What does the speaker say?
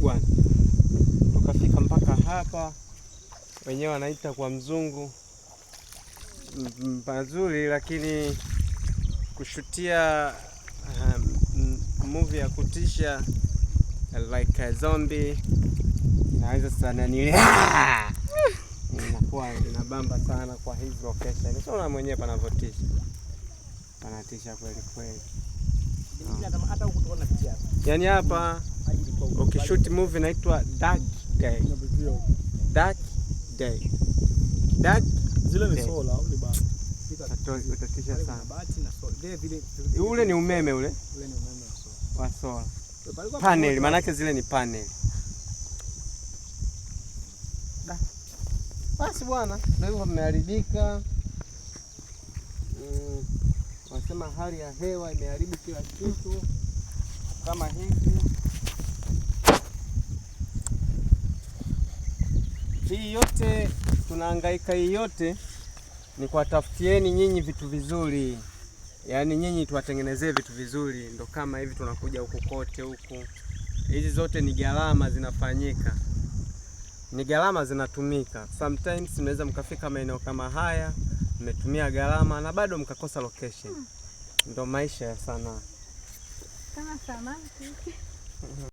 bwana. Tukafika mpaka hapa, wenyewe wanaita kwa mzungu pazuri, lakini kushutia movie ya kutisha like a zombie inaweza sana inakuwa inabamba sana kwa hizi location. Unaona mwenyewe panavotisha. Panatisha kweli kweli. Hata huko tunaona picha hapa. Yaani hapa ukishoot movie inaitwa Dark Day. Dark Day. Dark zile ni sola au ni bana? Utatisha sana. Bahati na sola. Vile ule ni umeme ule. Ule ni umeme wa sola. Panel, manake zile ni panel. Basi bwana, ndio hivyo mmeharibika. Wanasema hali ya hewa imeharibu kila kitu kama hivi. Hii yote tunahangaika, hii yote ni kuwatafutieni nyinyi vitu vizuri. Yaani nyinyi tuwatengenezee vitu vizuri, ndo kama hivi tunakuja huku kote huku. Hizi zote ni gharama zinafanyika. Ni gharama zinatumika. Sometimes mnaweza mkafika maeneo kama haya, mmetumia gharama na bado mkakosa location. Ndo maisha ya sanaa. Kama sanaa.